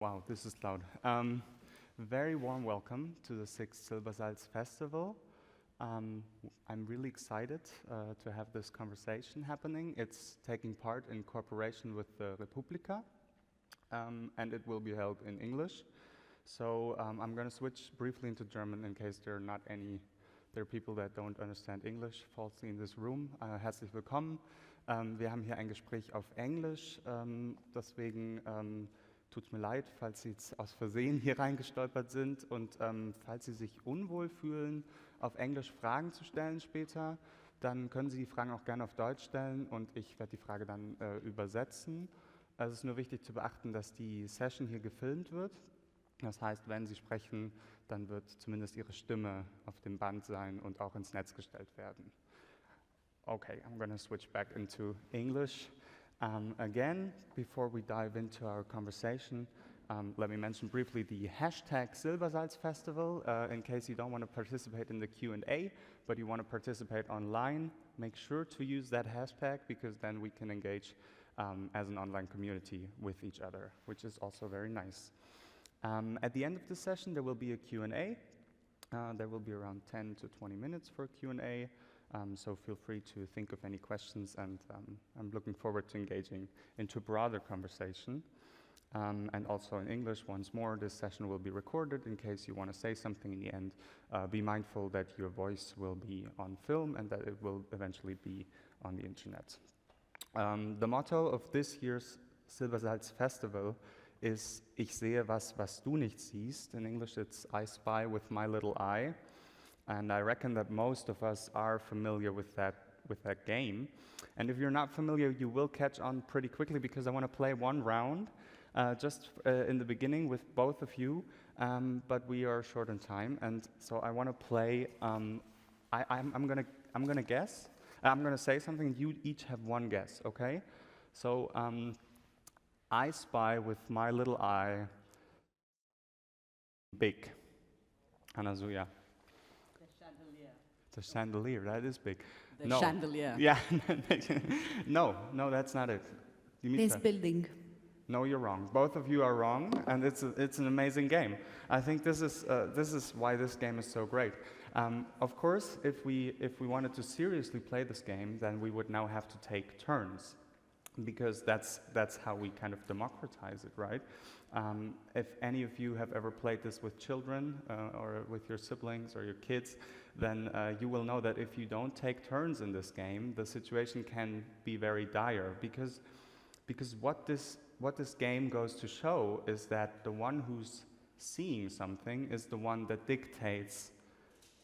Wow, this is loud. Very warm welcome to the 6th Silbersalz Festival. I'm really excited to have this conversation happening. It's taking part in cooperation with the Republika, and it will be held in English. So I'm going to switch briefly into German in case there are people that don't understand English falsely in this room. Herzlich willkommen. Wir haben hier ein Gespräch auf Englisch, deswegen tut es mir leid, falls Sie jetzt aus Versehen hier reingestolpert sind und falls Sie sich unwohl fühlen, auf Englisch Fragen zu stellen später, dann können Sie die Fragen auch gerne auf Deutsch stellen und ich werde die Frage dann übersetzen. Es ist nur wichtig zu beachten, dass die Session hier gefilmt wird. Das heißt, wenn Sie sprechen, dann wird zumindest Ihre Stimme auf dem Band sein und auch ins Netz gestellt werden. Okay, I'm going to switch back into English. Again, before we dive into our conversation, let me mention briefly the hashtag Silbersalz Festival. In case you don't want to participate in the Q&A, but you want to participate online, make sure to use that hashtag because then we can engage as an online community with each other, which is also very nice. At the end of the session, there will be a Q&A. There will be around 10 to 20 minutes for Q&A. So feel free to think of any questions, and I'm looking forward to engaging into broader conversation. And also in English, once more, this session will be recorded in case you want to say something in the end. Be mindful that your voice will be on film and that it will eventually be on the internet. The motto of this year's Silbersalz Festival is Ich sehe was du nicht siehst. In English, it's I spy with my little eye. And I reckon that most of us are familiar with that game. And if you're not familiar, you will catch on pretty quickly because I want to play one round just in the beginning with both of you, but we are short on time. And so I want to play, I'm gonna guess. I'm gonna say something and you each have one guess, okay? So I spy with my little eye big. Anasuya. The chandelier, that is big. The chandelier. Yeah, no, that's not it. Dimitra. This building. No, you're wrong. Both of you are wrong, and it's an amazing game. I think this is why this game is so great. Of course, if we wanted to seriously play this game, then we would now have to take turns, because that's how we kind of democratize it, right? If any of you have ever played this with children or with your siblings or your kids, then you will know that if you don't take turns in this game, the situation can be very dire, because what this game goes to show is that the one who's seeing something is the one that dictates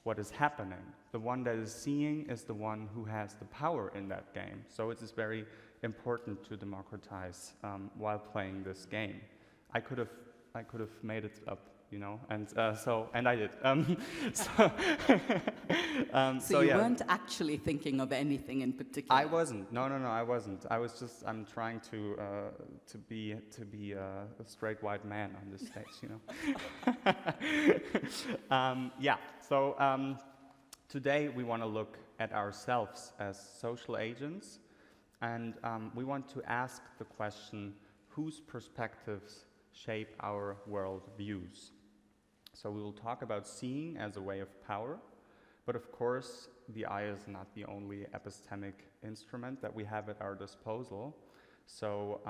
what is happening. The one that is seeing is the one who has the power in that game. So it is very important to democratize while playing this game. I could have made it up, you know, and I did. So you yeah. weren't actually thinking of anything in particular. I wasn't. No, I wasn't. I'm trying to be a straight white man on this stage, you know. Yeah. So today we want to look at ourselves as social agents, and we want to ask the question: whose perspectives shape our world views? So we will talk about seeing as a way of power, but of course the eye is not the only epistemic instrument that we have at our disposal. So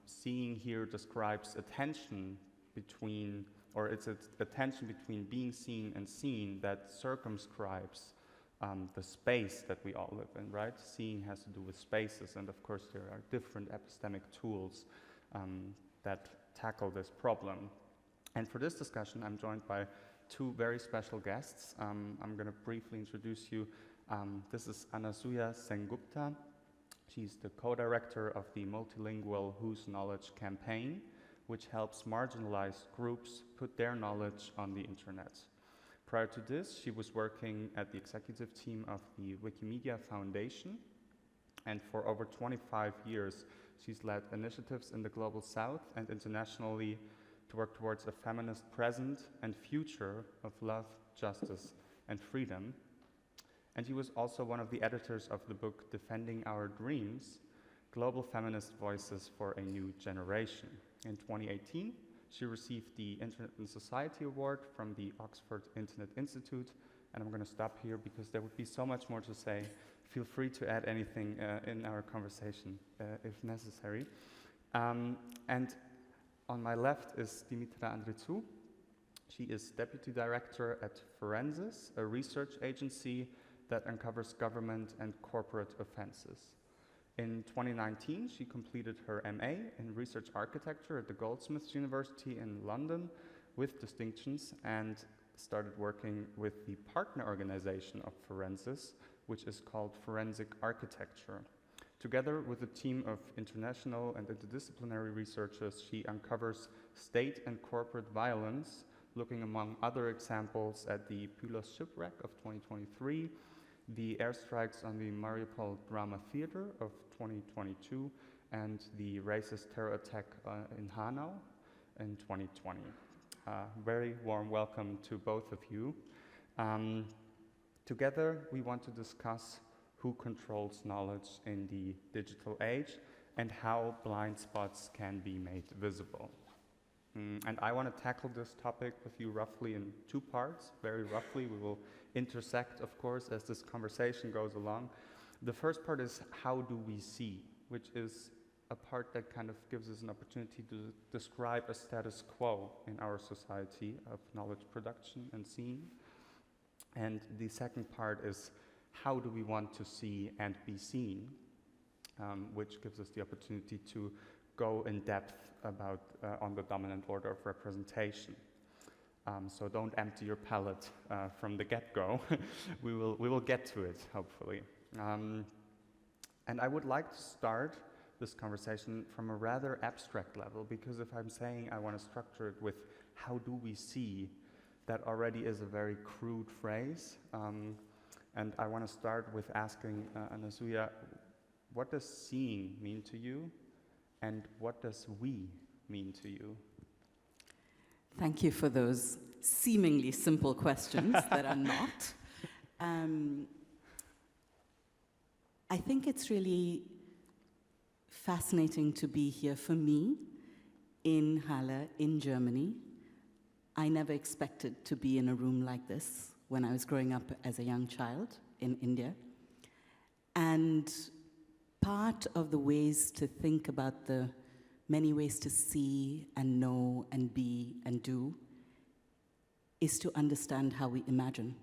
seeing here describes attention between, or it's a tension between being seen and seen that circumscribes the space that we all live in, right? Seeing has to do with spaces, and of course there are different epistemic tools that tackle this problem. And for this discussion, I'm joined by two very special guests. I'm going to briefly introduce you. This is Anasuya Sengupta. She's the co-director of the multilingual Whose Knowledge campaign, which helps marginalized groups put their knowledge on the internet. Prior to this, she was working at the executive team of the Wikimedia Foundation, and for over 25 years, she's led initiatives in the Global South and internationally to work towards a feminist present and future of love, justice, and freedom. And she was also one of the editors of the book Defending Our Dreams, Global Feminist Voices for a New Generation. In 2018, She received the Internet and Society Award from the Oxford Internet Institute, and I'm going to stop here because there would be so much more to say. Feel free to add anything in our conversation if necessary. And on my left is Dimitra Andritsou. She is Deputy Director at Forensis, a research agency that uncovers government and corporate offenses. In 2019, she completed her MA in Research Architecture at the Goldsmiths University in London with distinctions and started working with the partner organization of Forensis, which is called Forensic Architecture. Together with a team of international and interdisciplinary researchers, she uncovers state and corporate violence, looking among other examples at the Pylos shipwreck of 2023, the airstrikes on the Mariupol Drama Theater of 2022, and the racist terror attack in Hanau in 2020. Very warm welcome to both of you. Together, we want to discuss who controls knowledge in the digital age and how blind spots can be made visible. And I want to tackle this topic with you roughly in two parts, very roughly. We will intersect, of course, as this conversation goes along. The first part is how do we see, which is a part that kind of gives us an opportunity to describe a status quo in our society of knowledge production and seeing. And the second part is how do we want to see and be seen, which gives us the opportunity to go in depth about on the dominant order of representation. So don't empty your palette from the get-go. we will get to it, hopefully. And I would like to start this conversation from a rather abstract level, because if I'm saying I want to structure it with how do we see, that already is a very crude phrase. And I want to start with asking Anasuya, what does seeing mean to you? And what does we mean to you? Thank you for those seemingly simple questions that are not. I think it's really fascinating to be here for me in Halle, in Germany. I never expected to be in a room like this when I was growing up as a young child in India. And part of the ways to think about the many ways to see and know and be and do is to understand how we imagine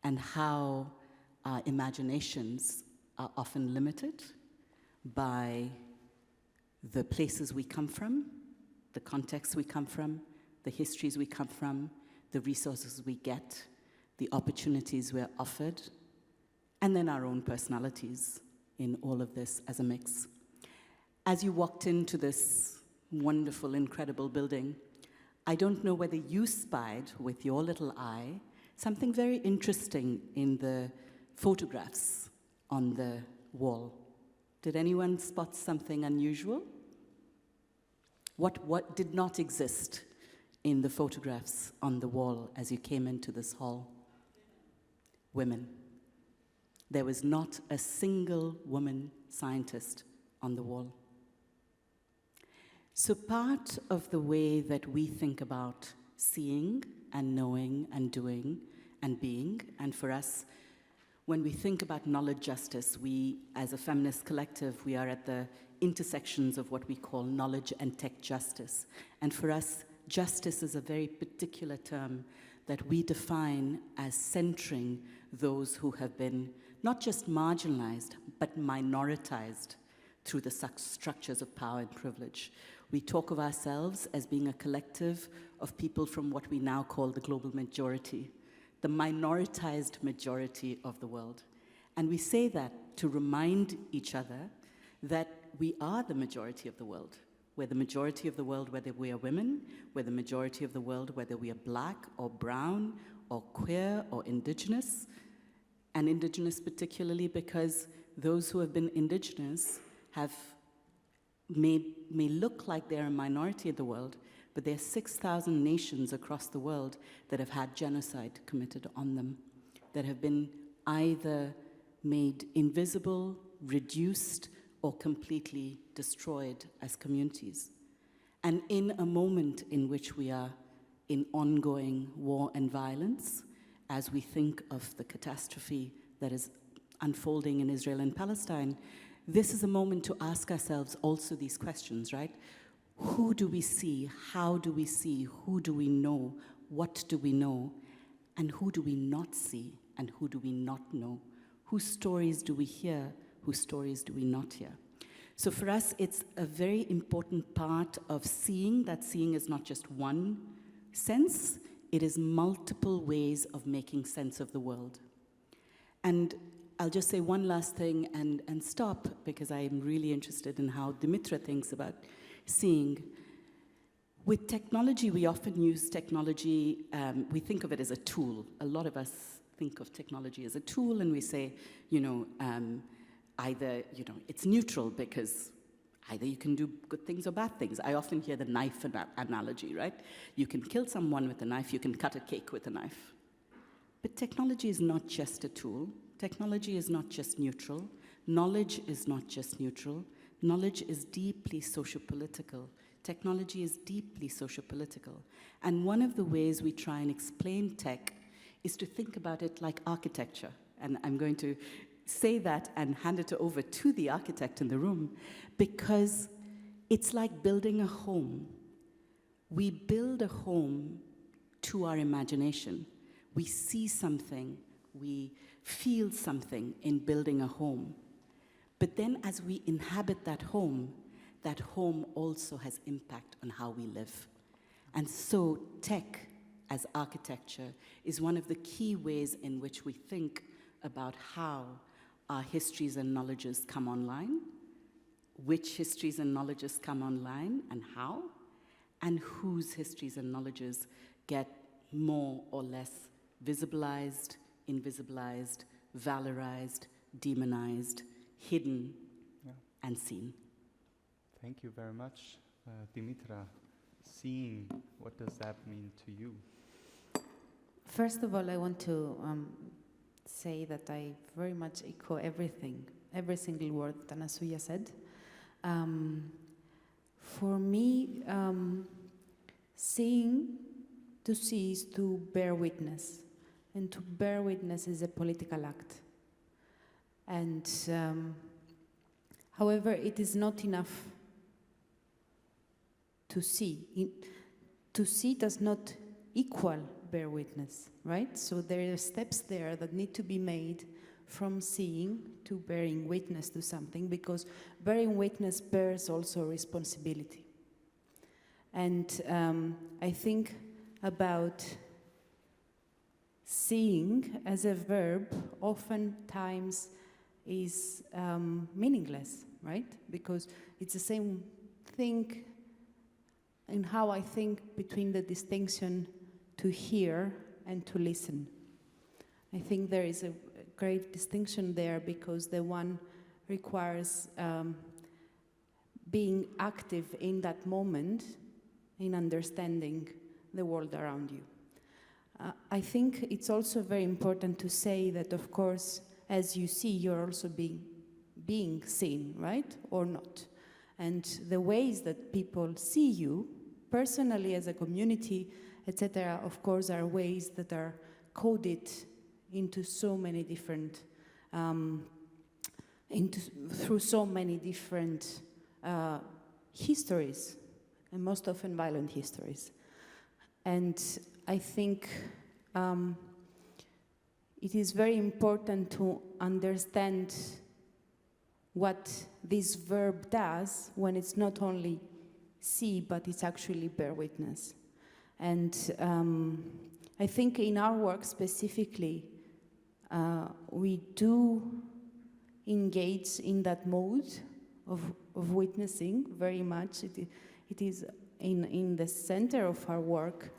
and how our imaginations are often limited by the places we come from, the contexts we come from, the histories we come from, the resources we get, the opportunities we're offered, and then our own personalities in all of this as a mix. As you walked into this wonderful, incredible building, I don't know whether you spied with your little eye something very interesting in the photographs on the wall. Did anyone spot something unusual? What did not exist in the photographs on the wall as you came into this hall? Women. There was not a single woman scientist on the wall. So part of the way that we think about seeing and knowing and doing and being, and for us, when we think about knowledge justice, we, as a feminist collective, we are at the intersections of what we call knowledge and tech justice. And for us, justice is a very particular term that we define as centering those who have been not just marginalized, but minoritized through the structures of power and privilege. We talk of ourselves as being a collective of people from what we now call the global majority, the minoritized majority of the world. And we say that to remind each other that we are the majority of the world. We're the majority of the world whether we are women, we're the majority of the world whether we are black or brown or queer or indigenous, and indigenous particularly because those who have been indigenous may look like they're a minority of the world, but there are 6,000 nations across the world that have had genocide committed on them, that have been either made invisible, reduced, or completely destroyed as communities. And in a moment in which we are in ongoing war and violence, as we think of the catastrophe that is unfolding in Israel and Palestine, this is a moment to ask ourselves also these questions, right? Who do we see? How do we see? Who do we know? What do we know? And who do we not see? And who do we not know? Whose stories do we hear? Whose stories do we not hear? So for us, it's a very important part of seeing, that seeing is not just one sense, it is multiple ways of making sense of the world. And I'll just say one last thing and stop, because I am really interested in how Dimitra thinks about seeing. With technology, we often use technology, we think of it as a tool. A lot of us think of technology as a tool, and we say, either, it's neutral because either you can do good things or bad things. I often hear the knife analogy, right? You can kill someone with a knife, you can cut a cake with a knife. But technology is not just a tool. Technology is not just neutral. Knowledge is not just neutral. Knowledge is deeply sociopolitical. Technology is deeply sociopolitical. And one of the ways we try and explain tech is to think about it like architecture. And I'm going to say that and hand it over to the architect in the room, because it's like building a home. We build a home to our imagination. We see something, we feel something in building a home. But then as we inhabit that home also has impact on how we live. And so tech as architecture is one of the key ways in which we think about how our histories and knowledges come online, which histories and knowledges come online and how, and whose histories and knowledges get more or less visibilized, invisibilized, valorized, demonized, hidden, and seen. Thank you very much. Dimitra, seeing, what does that mean to you? First of all, I want to say that I very much echo everything, every single word that Anasuya said. For me, to see is to bear witness. And to bear witness is a political act. And however, it is not enough to see. To see does not equal bear witness, right? So there are steps there that need to be made from seeing to bearing witness to something, because bearing witness bears also responsibility. And I think about seeing as a verb oftentimes is meaningless, right? Because it's the same thing in how I think between the distinction to hear and to listen. I think there is a great distinction there, because the one requires being active in that moment in understanding the world around you. I think it's also very important to say that, of course, as you see, you're also being seen, right? Or not. And the ways that people see you, personally as a community, etc., of course, are ways that are coded into so many different, through so many different histories, and most often violent histories. And I think it is very important to understand what this verb does when it's not only see, but it's actually bear witness. And I think in our work specifically, we do engage in that mode of witnessing very much. It is in the center of our work.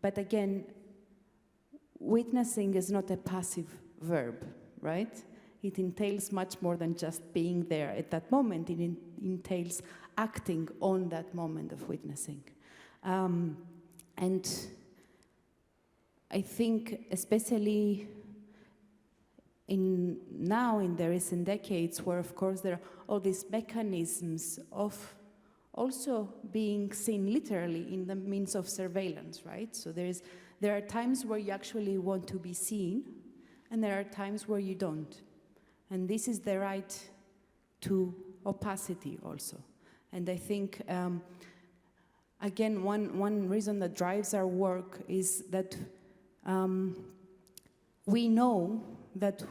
But again, witnessing is not a passive verb, right? It entails much more than just being there at that moment. It entails acting on that moment of witnessing. And I think especially now in the recent decades, where of course there are all these mechanisms of also being seen literally in the means of surveillance, right? So there are times where you actually want to be seen, and there are times where you don't. And this is the right to opacity also. And I think, again, one reason that drives our work is that we know that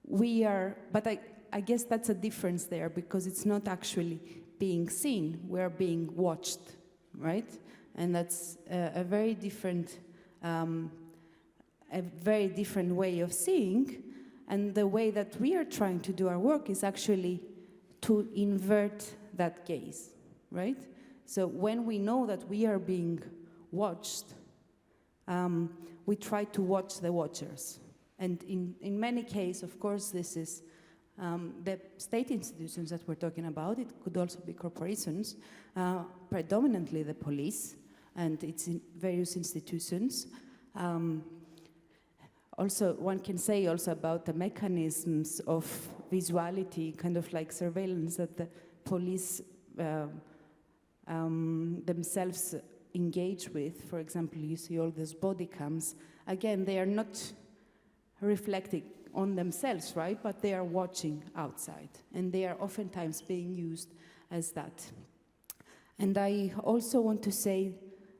we are, but I guess that's a difference there, because it's not actually being seen, we're being watched, right? And that's a very different way of seeing. And the way that we are trying to do our work is actually to invert that gaze, right? So when we know that we are being watched, we try to watch the watchers. And in many cases, of course, this is the state institutions that we're talking about. It could also be corporations, predominantly the police, and it's in various institutions. Also, one can say also about the mechanisms of visuality, kind of like surveillance that the police themselves engage with. For example, you see all these body cams. Again, they are not reflecting on themselves, right? But they are watching outside, and they are oftentimes being used as that. And I also want to say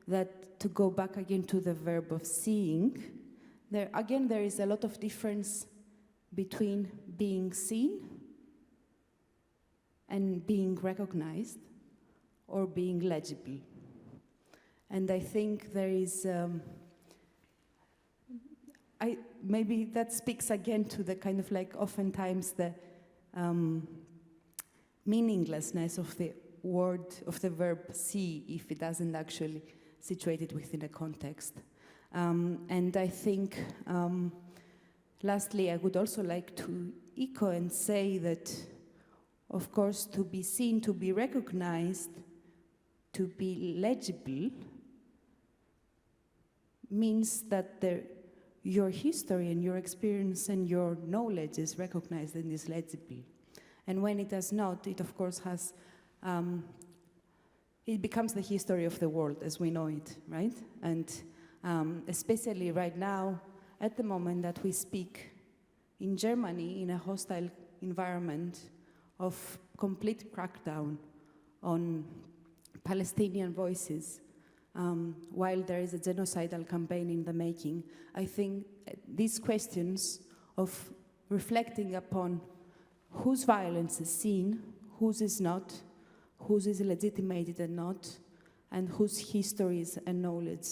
that, to go back again to the verb of seeing, there is a lot of difference between being seen and being recognized or being legible. And I think there is, maybe that speaks again to the kind of like oftentimes the meaninglessness of the word, of the verb see, if it doesn't actually situate it within a context. And I think, lastly, I would also like to echo and say that, of course, to be seen, to be recognized, to be legible, means that your history and your experience and your knowledge is recognized and is legible. And when it does not, it of course has, it becomes the history of the world as we know it, right? And especially right now, at the moment that we speak in Germany, in a hostile environment of complete crackdown on Palestinian voices, while there is a genocidal campaign in the making, I think these questions of reflecting upon whose violence is seen, whose is not, whose is legitimated and not, and whose histories and knowledge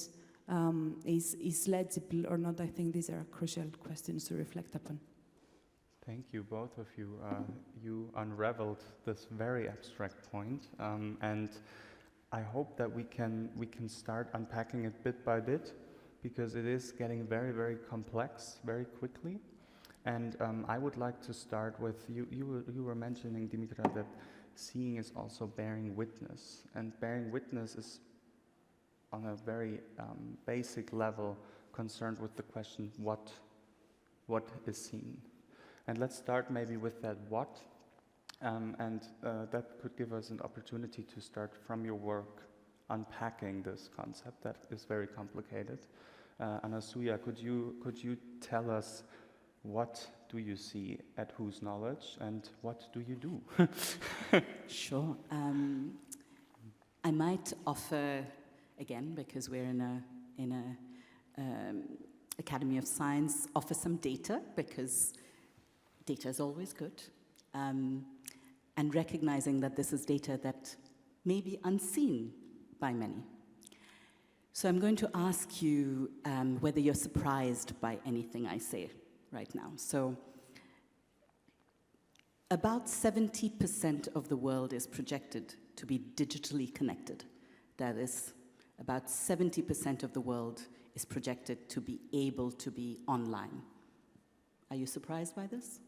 is legible or not, I think these are crucial questions to reflect upon. Thank you, both of you. You unraveled this very abstract point, and I hope that we can start unpacking it bit by bit, because it is getting very, very complex very quickly. And I would like to start with you were mentioning, Dimitra, that seeing is also bearing witness, and bearing witness is on a very basic level concerned with the question what is seen. And let's start maybe with that what. And that could give us an opportunity to start from your work unpacking this concept that is very complicated. Anasuya, could you tell us what do you see at Whose Knowledge and what do you do? Sure. I might offer, again, because we're in a Academy of Science, offer some data, because data is always good. And recognizing that this is data that may be unseen by many. So I'm going to ask you whether you're surprised by anything I say right now. So about 70% of the world is projected to be digitally connected. That is, about 70% of the world is projected to be able to be online. Are you surprised by this?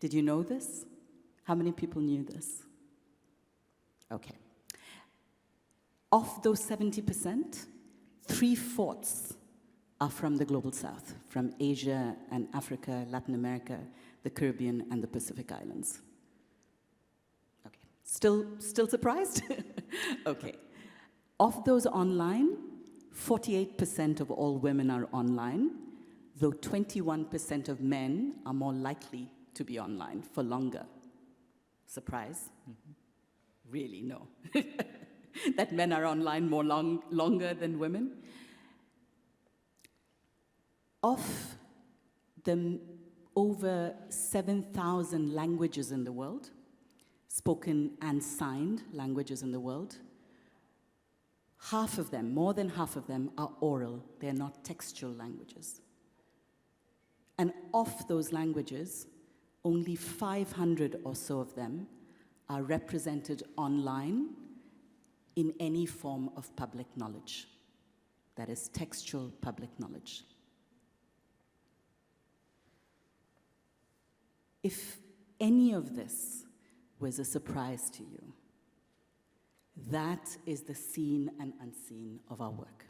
Did you know this? How many people knew this? Okay. Of those 70%, 3/4 are from the Global South, from Asia and Africa, Latin America, the Caribbean, and the Pacific Islands. Okay. Still surprised? Okay. Of those online, 48% of all women are online, though 21% of men are more likely to be online for longer. Surprise? Really, no. That men are online longer than women. Of the over 7,000 languages in the world, spoken and signed languages in the world, half of them, more than half of them, are oral. They're not textual languages. And of those languages, only 500 or so of them are represented online in any form of public knowledge. That is textual public knowledge. If any of this was a surprise to you, that is the seen and unseen of our work.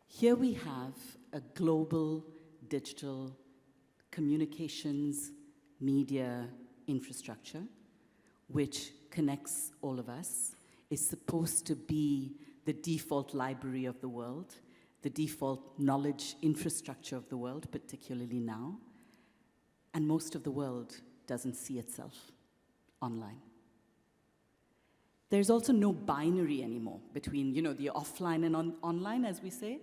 Here we have a global digital communications media infrastructure which connects all of us, is supposed to be the default library of the world, the default knowledge infrastructure of the world, particularly now. And most of the world doesn't see itself online. There's also no binary anymore between, the offline and online, as we say.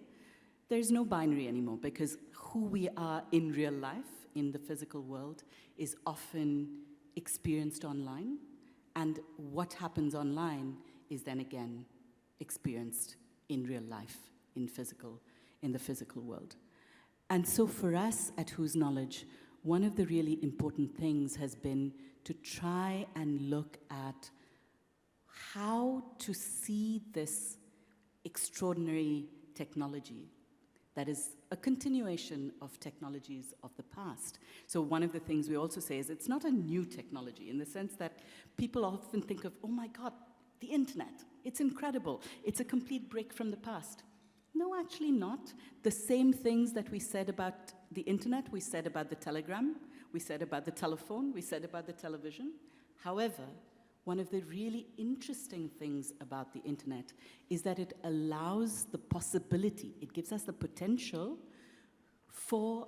There's no binary anymore because who we are in real life, in the physical world, is often experienced online, and what happens online is then again experienced in real life, in the physical world. And so for us at Whose Knowledge, one of the really important things has been to try and look at how to see this extraordinary technology that is a continuation of technologies of the past. So one of the things we also say is it's not a new technology in the sense that people often think of, oh my God, the internet, it's incredible. It's a complete break from the past. No, actually not. The same things that we said about the internet, we said about the telegram, we said about the telephone, we said about the television. However, one of the really interesting things about the internet is that it allows the possibility, it gives us the potential for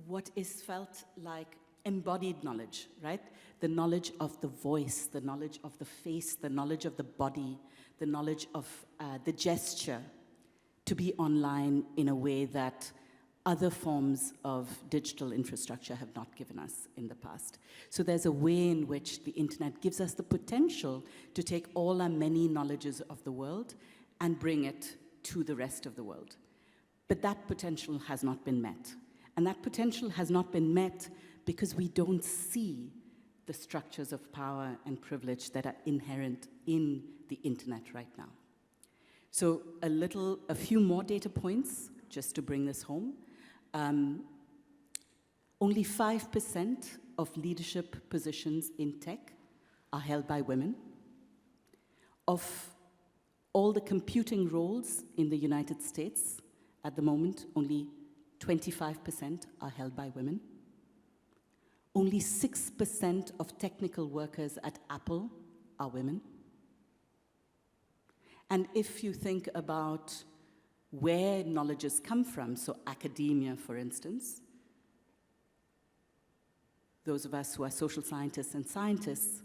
what is felt like embodied knowledge, right? The knowledge of the voice, the knowledge of the face, the knowledge of the body, the knowledge of the gesture, to be online in a way that other forms of digital infrastructure have not given us in the past. So there's a way in which the internet gives us the potential to take all our many knowledges of the world and bring it to the rest of the world. But that potential has not been met. And that potential has not been met because we don't see the structures of power and privilege that are inherent in the internet right now. So a few more data points just to bring this home. Only 5% of leadership positions in tech are held by women. Of all the computing roles in the United States, at the moment, only 25% are held by women. Only 6% of technical workers at Apple are women. And if you think about where knowledge has come from, so academia, for instance, those of us who are social scientists and scientists,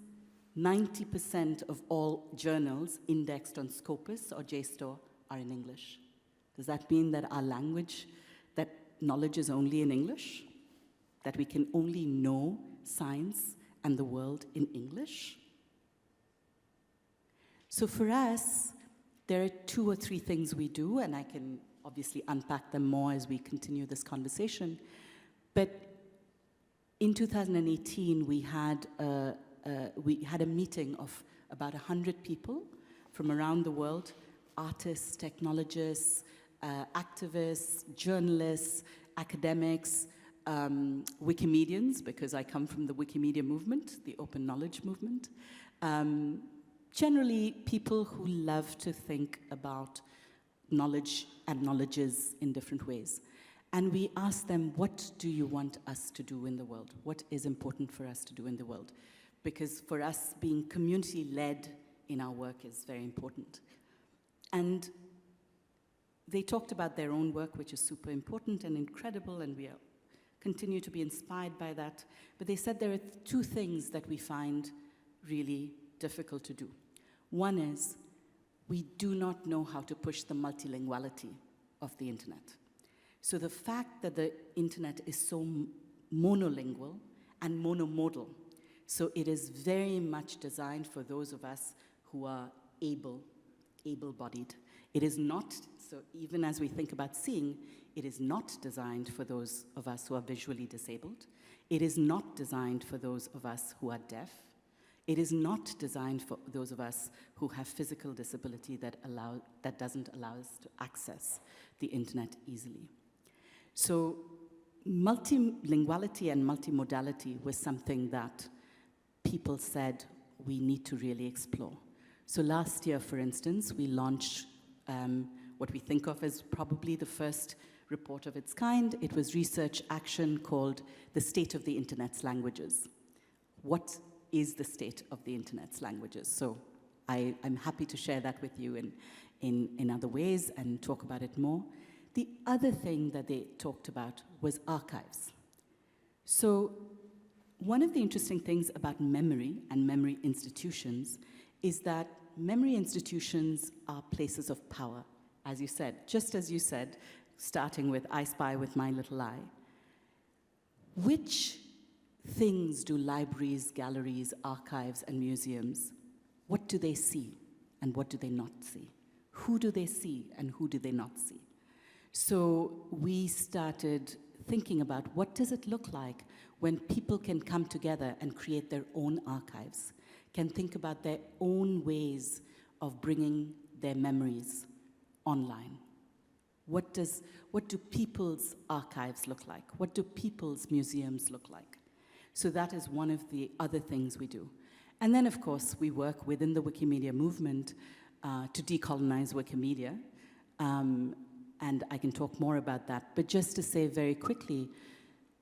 90% of all journals indexed on Scopus or JSTOR are in English. Does that mean that our language, that knowledge is only in English? That we can only know science and the world in English? So for us, there are 2 or 3 things we do, and I can obviously unpack them more as we continue this conversation. But in 2018, we had a meeting of about 100 people from around the world, artists, technologists, activists, journalists, academics, Wikimedians, because I come from the Wikimedia movement, the open knowledge movement. Generally, people who love to think about knowledge and knowledges in different ways. And we asked them, what do you want us to do in the world? What is important for us to do in the world? because for us, being community-led in our work is very important. And they talked about their own work, which is super important and incredible, and we continue to be inspired by that. But they said there are two things that we find really difficult to do. One is we do not know how to push the multilinguality of the internet. So the fact that the internet is so monolingual and monomodal, so it is very much designed for those of us who are able-bodied. It is not, so even as we think about seeing, it is not designed for those of us who are visually disabled. It is not designed for those of us who are deaf. It is not designed for those of us who have physical disability that doesn't allow us to access the internet easily. So multilinguality and multimodality was something that people said we need to really explore. So last year, for instance, we launched what we think of as probably the first report of its kind. It was research action called The State of the Internet's Languages. What is the state of the internet's languages? So I'm happy to share that with you in other ways and talk about it more. The other thing that they talked about was archives. So one of the interesting things about memory and memory institutions is that memory institutions are places of power, as you said, just as you said, starting with I Spy with My Little Eye. Which things do libraries, galleries, archives, and museums, what do they see and what do they not see? Who do they see and who do they not see? So we started thinking about what does it look like when people can come together and create their own archives, can think about their own ways of bringing their memories online. What do people's archives look like? What do people's museums look like? So that is one of the other things we do. And then, of course, we work within the Wikimedia movement to decolonize Wikimedia. And I can talk more about that. But just to say very quickly,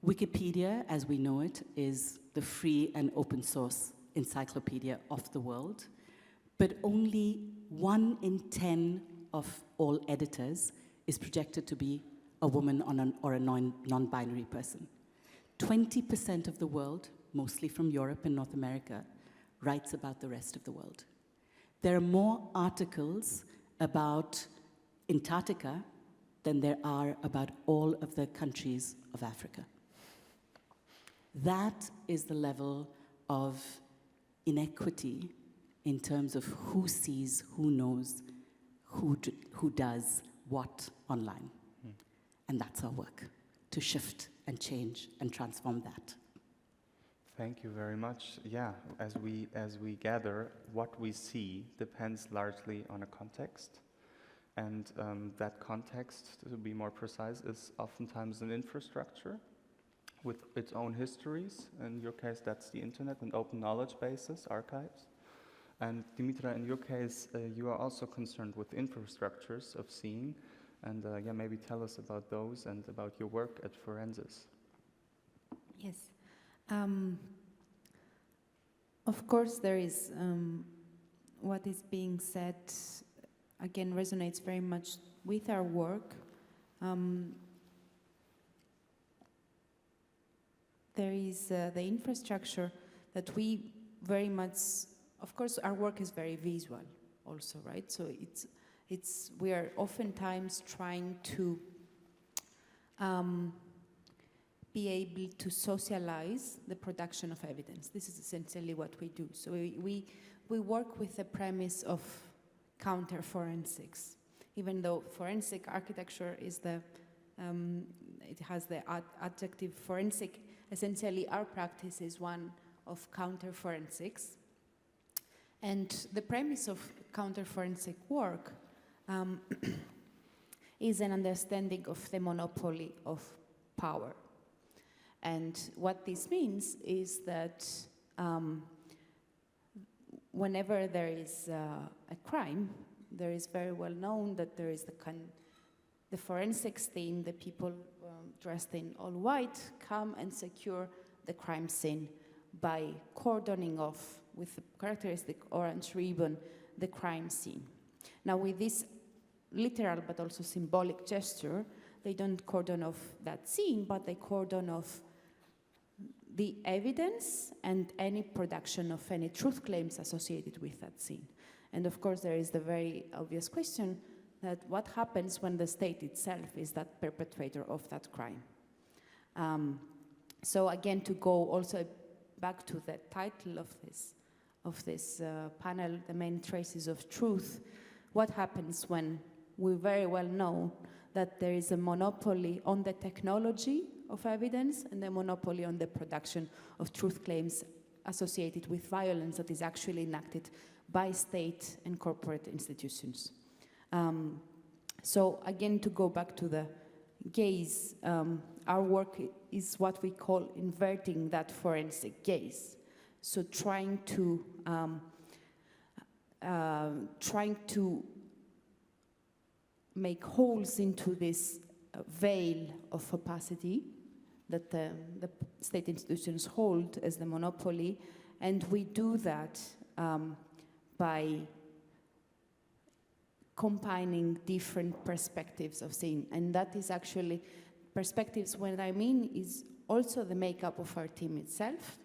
Wikipedia, as we know it, is the free and open source encyclopedia of the world. But only 1 in 10 of all editors is projected to be a woman or a non-binary person. 20% of the world, mostly from Europe and North America, writes about the rest of the world. There are more articles about Antarctica than there are about all of the countries of Africa. That is the level of inequity in terms of who sees, who knows, who does what online. And that's our work, to shift and change and transform that. Thank you very much. Yeah, as we gather, what we see depends largely on a context. And that context, to be more precise, is oftentimes an infrastructure with its own histories. In your case, that's the internet and open knowledge bases, archives. And Dimitra, in your case, you are also concerned with infrastructures of seeing. And yeah, maybe tell us about those and about your work at Forensis. Yes. Of course, there is what is being said, again, resonates very much with our work. There is the infrastructure that we very much, of course, our work is very visual also, right? So we are oftentimes trying to be able to socialize the production of evidence. This is essentially what we do. So we work with the premise of counter-forensics, even though forensic architecture is it has the adjective forensic. Essentially, our practice is one of counter-forensics. And the premise of counter-forensic work is an understanding of the monopoly of power. And what this means is that whenever there is a crime, there is very well known that there is the forensics team, the people dressed in all white, come and secure the crime scene by cordoning off with the characteristic orange ribbon the crime scene. Now with this literal but also symbolic gesture, they don't cordon off that scene, but they cordon off the evidence and any production of any truth claims associated with that scene. And of course there is the very obvious question that what happens when the state itself is that perpetrator of that crime? So again, to go also back to the title of this panel, The Main Traces of Truth, what happens when we very well know that there is a monopoly on the technology of evidence and a monopoly on the production of truth claims associated with violence that is actually enacted by state and corporate institutions. So again, to go back to the gaze, our work is what we call inverting that forensic gaze. So trying to make holes into this veil of opacity that the state institutions hold as the monopoly, and we do that by combining different perspectives of seeing, and that is actually perspectives. What I mean is also the makeup of our team itself.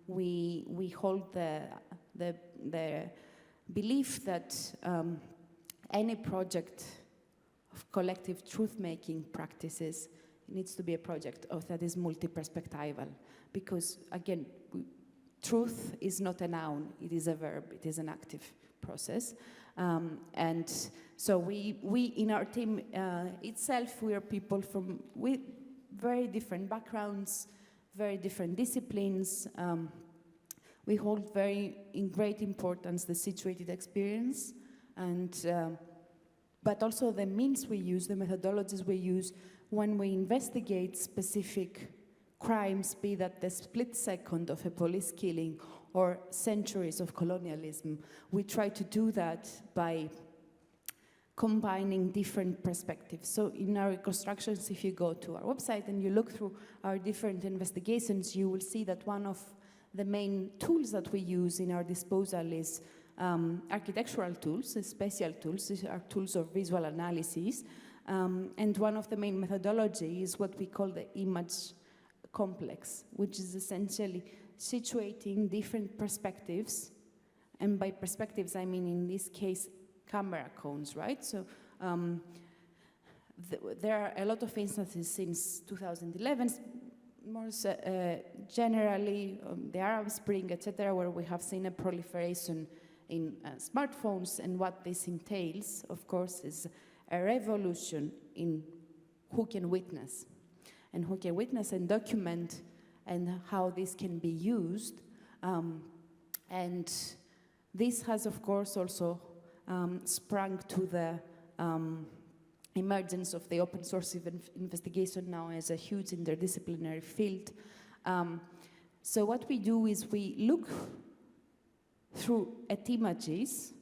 We hold the belief that any project of collective truth-making practices needs to be a project that is multi-perspectival, because again, truth is not a noun, it is a verb, it is an active process. And so we in our team itself, we are people with very different backgrounds, very different disciplines. We hold in great importance the situated experience, and but also the means we use, the methodologies we use when we investigate specific crimes, be that the split second of a police killing or centuries of colonialism. We try to do that by combining different perspectives. So in our reconstructions, if you go to our website and you look through our different investigations, you will see that one of the main tools that we use in our disposal is architectural tools, spatial tools. These are tools of visual analysis. And one of the main methodology is what we call the image complex, which is essentially situating different perspectives. And by perspectives, I mean, in this case, camera cones, right? So there are a lot of instances since 2011, more generally, the Arab Spring, etc., where we have seen a proliferation in smartphones, and what this entails, of course, is a revolution in who can witness, and who can witness and document, and how this can be used. And this has, of course, also sprung to the emergence of the open source investigation now as a huge interdisciplinary field. So what we do is we look through images.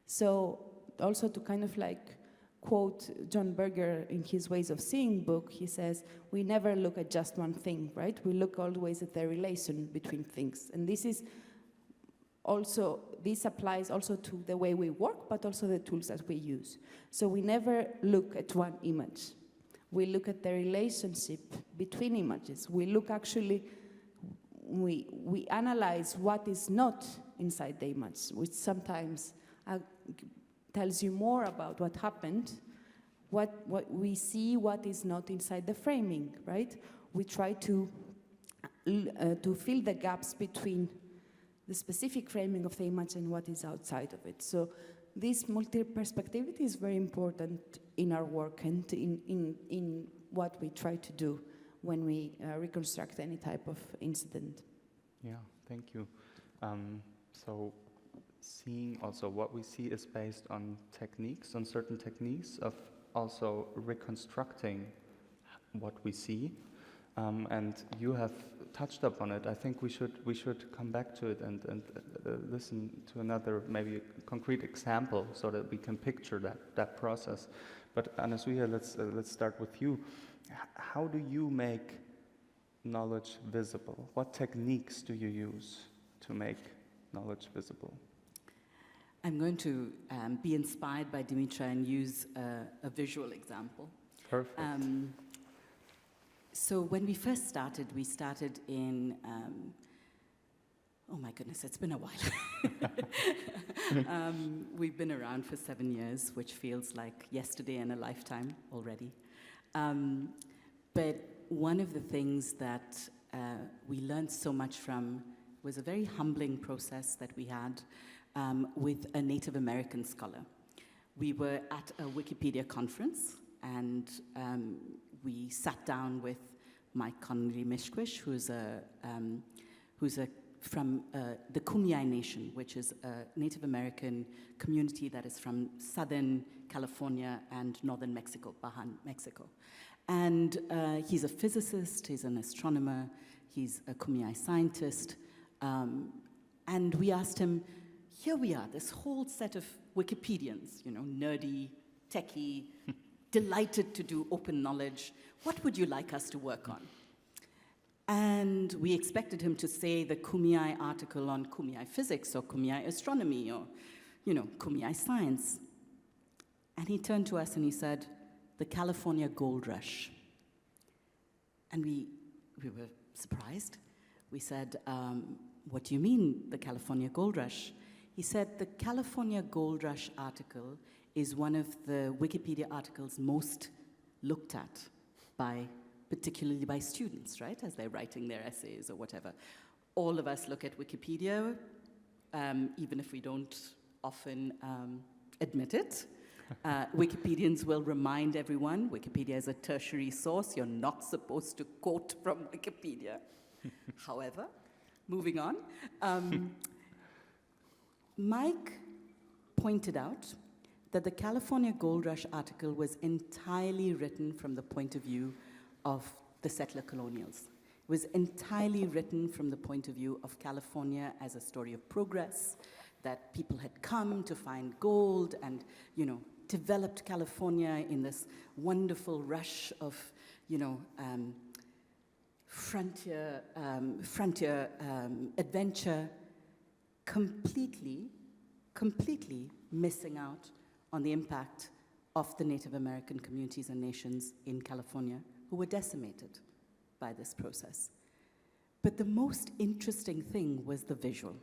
So also to kind of like quote John Berger in his Ways of Seeing book, he says, we never look at just one thing, right? We look always at the relation between things. And this applies also to the way we work, but also the tools that we use. So we never look at one image. We look at the relationship between images. We look actually, we analyze what is not inside the image, which sometimes tells you more about what happened, what we see, what is not inside the framing, right? We try to fill the gaps between the specific framing of the image and what is outside of it. So this multi-perspectivity is very important in our work and in what we try to do when we reconstruct any type of incident. Yeah, thank you. So seeing also what we see is based on techniques, on certain techniques of also reconstructing what we see. And you have touched upon it. I think we should come back to it and listen to another maybe concrete example so that we can picture that process. But Anasuya, let's start with you. How do you make knowledge visible? What techniques do you use to make knowledge visible? I'm going to be inspired by Dimitra and use a visual example. Perfect. So when we first started, we started in, oh my goodness, it's been a while. We've been around for 7 years, which feels like yesterday and a lifetime already. But one of the things that we learned so much from was a very humbling process that we had with a Native American scholar. We were at a Wikipedia conference, and we sat down with Mike Connery-Mishquish, who's from the Kumeyaay Nation, which is a Native American community that is from southern California and northern Mexico, Baja, Mexico. And he's a physicist, he's an astronomer, he's a Kumeyaay scientist. And we asked him, here we are, this whole set of Wikipedians, you know, nerdy, techie, delighted to do open knowledge. What would you like us to work on? And we expected him to say the Kumeyaay article on Kumeyaay physics or Kumeyaay astronomy or, you know, Kumeyaay science. And he turned to us and he said, the California Gold Rush. And we were surprised. We said, what do you mean, the California Gold Rush? He said, the California Gold Rush article is one of the Wikipedia articles most looked at particularly by students, right, as they're writing their essays or whatever. All of us look at Wikipedia, even if we don't often admit it. Wikipedians will remind everyone, Wikipedia is a tertiary source. You're not supposed to quote from Wikipedia. However, moving on. Mike pointed out that the California Gold Rush article was entirely written from the point of view of the settler colonials. It was entirely written from the point of view of California as a story of progress, that people had come to find gold and, you know, developed California in this wonderful rush of, you know, frontier adventure, completely missing out on the impact of the Native American communities and nations in California who were decimated by this process. But the most interesting thing was the visual.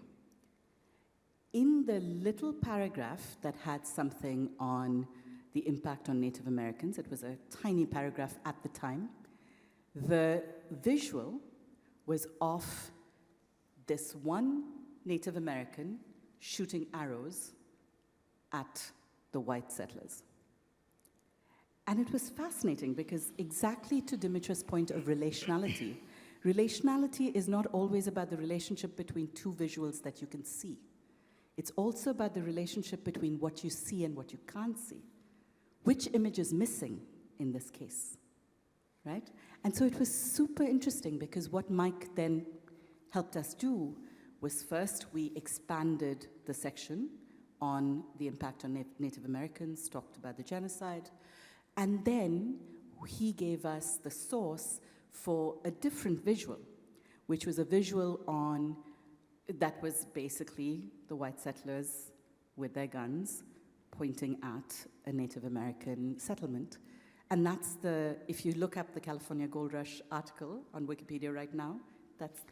In the little paragraph that had something on the impact on Native Americans, it was a tiny paragraph at the time, the visual was of this one Native American shooting arrows at the white settlers. And it was fascinating because exactly to Dimitra's point of relationality, relationality is not always about the relationship between two visuals that you can see. It's also about the relationship between what you see and what you can't see. Which image is missing in this case, right? And so it was super interesting because what Mike then helped us do was first we expanded the section on the impact on Native Americans, talked about the genocide, and then he gave us the source for a different visual, which was a visual on, that was basically the white settlers with their guns pointing at a Native American settlement. And that's if you look up the California Gold Rush article on Wikipedia right now, that's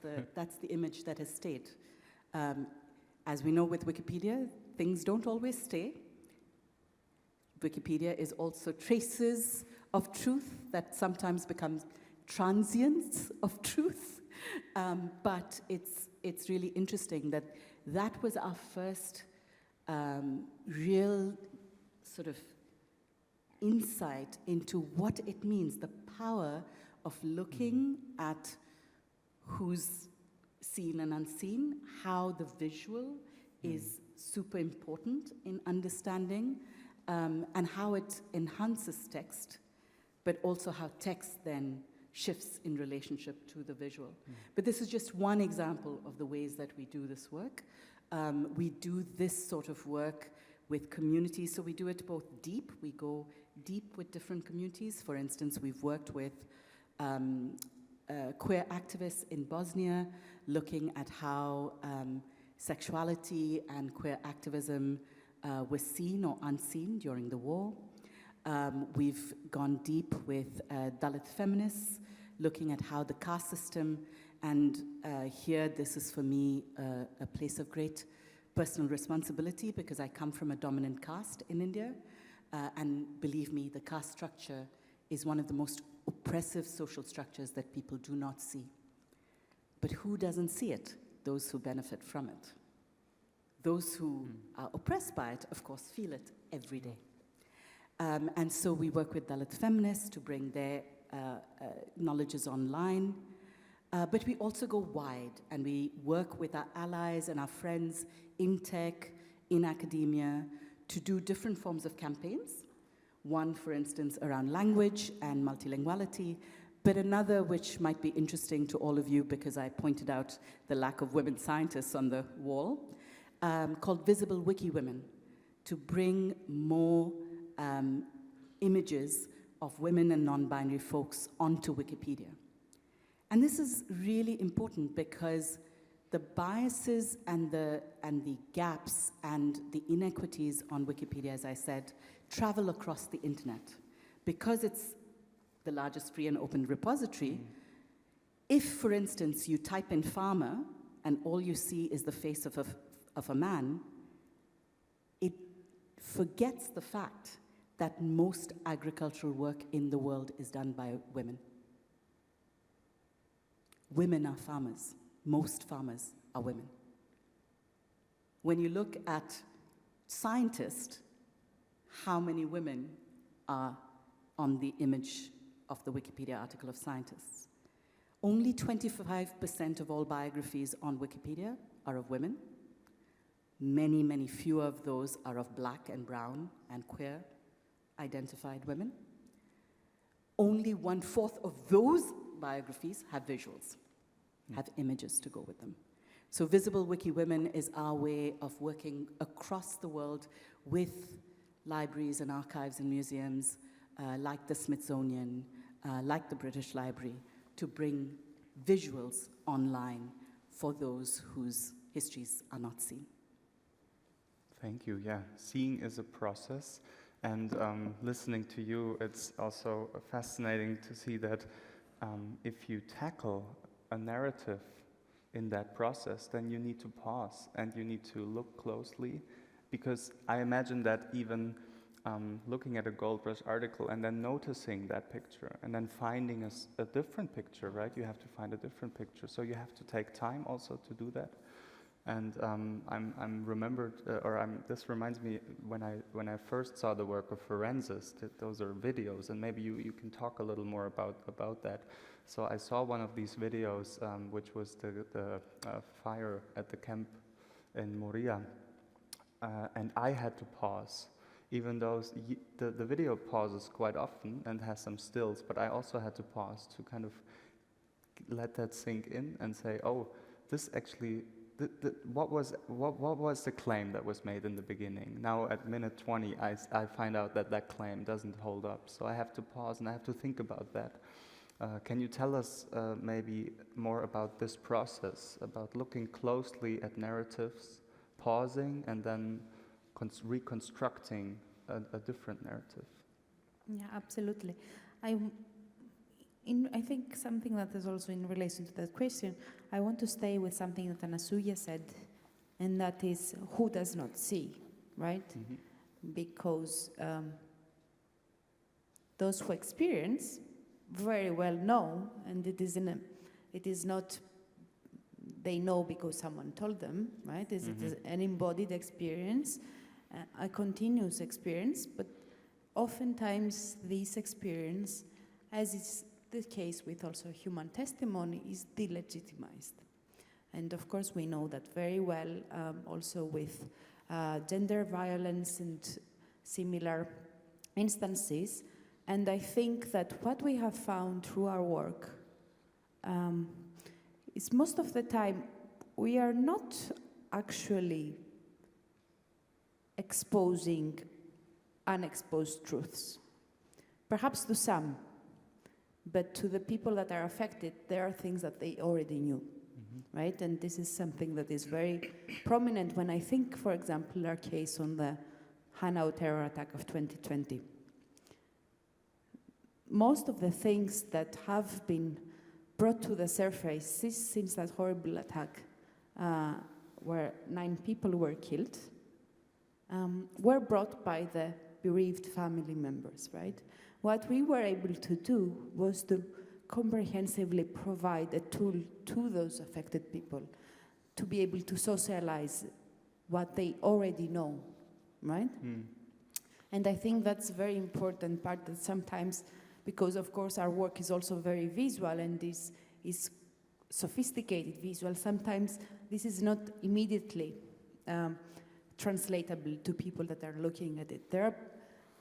the image that has stayed. As we know with Wikipedia, things don't always stay. Wikipedia is also traces of truth that sometimes become transients of truth. But it's really interesting that was our first real sort of insight into what it means, the power of looking at who's seen and unseen, how the visual is super important in understanding, and how it enhances text, but also how text then shifts in relationship to the visual. But this is just one example of the ways that we do this work. We do this sort of work with communities, so we do it both deep. We go deep with different communities. For instance, we've worked with queer activists in Bosnia, looking at how sexuality and queer activism was seen or unseen during the war. We've gone deep with Dalit feminists, looking at how the caste system, and here this is for me a place of great personal responsibility because I come from a dominant caste in India, and believe me, the caste structure is one of the most oppressive social structures that people do not see. But who doesn't see it? Those who benefit from it. Those who are oppressed by it, of course, feel it every day. And so we work with Dalit feminists to bring their knowledges online. But we also go wide, and we work with our allies and our friends in tech, in academia, to do different forms of campaigns. One, for instance, around language and multilinguality, but another which might be interesting to all of you because I pointed out the lack of women scientists on the wall, called Visible Wiki Women, to bring more images of women and non-binary folks onto Wikipedia. And this is really important because the biases and the gaps and the inequities on Wikipedia, as I said, travel across the internet. Because it's the largest free and open repository, if, for instance, you type in farmer and all you see is the face of a man, it forgets the fact that most agricultural work in the world is done by women. Women are farmers. Most farmers are women. When you look at scientists, how many women are on the image of the Wikipedia article of scientists? Only 25% of all biographies on Wikipedia are of women. Many, many fewer of those are of black and brown and queer identified women. Only 1/4 of those biographies have visuals, have images to go with them. So Visible Wiki Women is our way of working across the world with libraries and archives and museums like the Smithsonian, like the British Library, to bring visuals online for those whose histories are not seen. Thank you. Yeah, seeing is a process, and listening to you, it's also fascinating to see that if you tackle a narrative in that process, then you need to pause and you need to look closely, because I imagine that even looking at a Goldrush article and then noticing that picture and then finding a different picture, right? You have to find a different picture, so you have to take time also to do that. And I'm remembered, this reminds me when I first saw the work of Forensis. Those are videos, and maybe you can talk a little more about that. So I saw one of these videos, which was the fire at the camp in Moria, and I had to pause, even though the video pauses quite often and has some stills, but I also had to pause to kind of let that sink in and say, oh, this actually. What was the claim that was made in the beginning? Now at minute 20, I find out that claim doesn't hold up. So I have to pause and I have to think about that. Can you tell us maybe more about this process, about looking closely at narratives, pausing, and then reconstructing a different narrative? Yeah, absolutely. I think something that is also in relation to that question, I want to stay with something that Anasuya said, and that is who does not see, right? Mm-hmm. Because those who experience very well know, and it is not they know because someone told them, right? It is an embodied experience, a continuous experience, but oftentimes this experience, as is the case with also human testimony, is delegitimized. And of course we know that very well also with gender violence and similar instances. And I think that what we have found through our work is most of the time we are not actually exposing unexposed truths. Perhaps to some, but to the people that are affected, there are things that they already knew, right? And this is something that is very prominent when I think, for example, our case on the Hanau terror attack of 2020. Most of the things that have been brought to the surface since that horrible attack, where 9 people were killed, were brought by the bereaved family members, right? What we were able to do was to comprehensively provide a tool to those affected people to be able to socialize what they already know, right? And I think that's a very important part that sometimes, because of course our work is also very visual and this is sophisticated visual, sometimes this is not immediately translatable to people that are looking at it. There are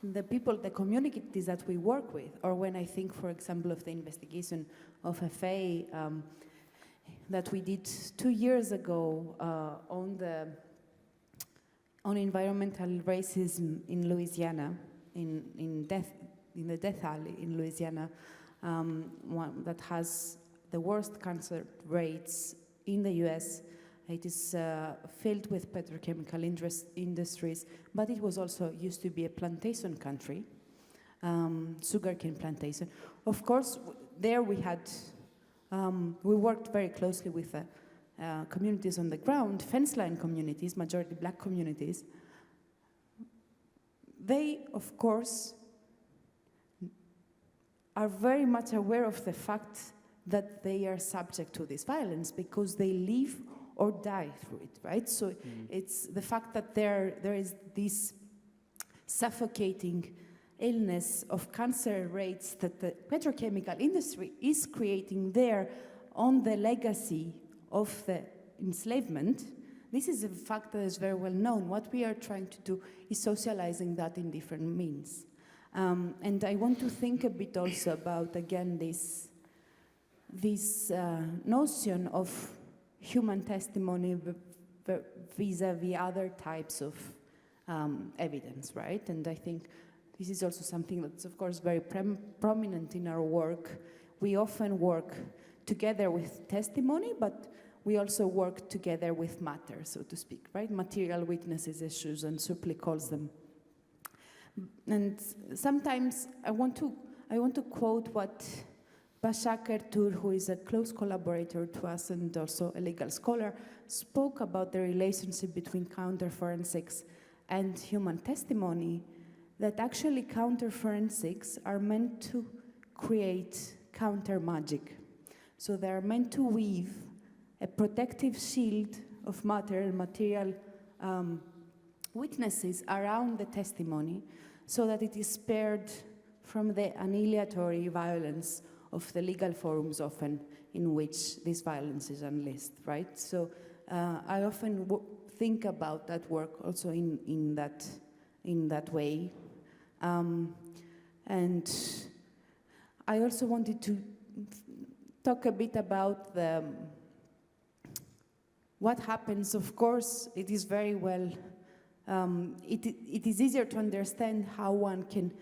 the people, the communities that we work with, or when I think, for example, of the investigation of FA that we did 2 years ago on environmental racism in Louisiana, in the Death Alley in Louisiana, one that has the worst cancer rates in the US. It is filled with petrochemical industries, but it was also used to be a plantation country, sugarcane plantation. Of course, there we had, we worked very closely with the communities on the ground, fence line communities, majority black communities. They, of course, are very much aware of the fact that they are subject to this violence because they live or die through it, right? So it's the fact that there is this suffocating illness of cancer rates that the petrochemical industry is creating there on the legacy of the enslavement. This is a fact that is very well known. What we are trying to do is socializing that in different means. And I want to think a bit also about, again, this notion of human testimony vis-a-vis other types of evidence, right? And I think this is also something that's, of course, very prominent in our work. We often work together with testimony, but we also work together with matter, so to speak, right? Material witnesses issues, and Supli calls them. And sometimes I want to quote what Bashak Ertur, who is a close collaborator to us and also a legal scholar, spoke about the relationship between counterforensics and human testimony, that actually counterforensics are meant to create counter-magic. So they are meant to weave a protective shield of matter and material witnesses around the testimony so that it is spared from the annihilatory violence of the legal forums often in which this violence is unleashed, right? So I often think about that work also in that way. And I also wanted to talk a bit about what happens. Of course, it is very well, it is easier to understand how one can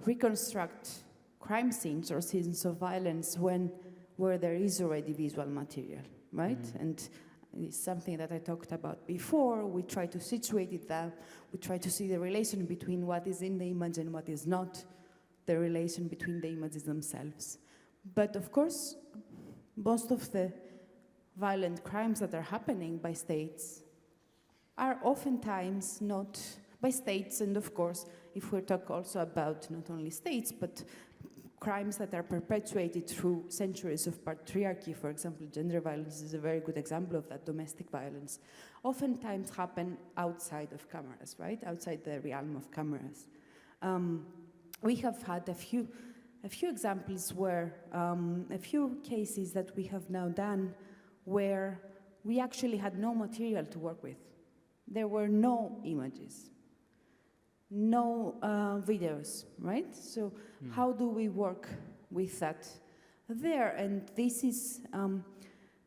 reconstruct crime scenes or scenes of violence where there is already visual material, right? And it's something that I talked about before. We try to situate it there. We try to see the relation between what is in the image and what is not, the relation between the images themselves. But of course, most of the violent crimes that are happening by states are oftentimes not by states, and of course, if we talk also about not only states, but crimes that are perpetuated through centuries of patriarchy, for example, gender violence is a very good example of that, domestic violence, oftentimes happen outside of cameras, right? Outside the realm of cameras. We have had a few examples where, a few cases that we have now done where we actually had no material to work with. There were no images, no videos, right? So how do we work with that there? And this is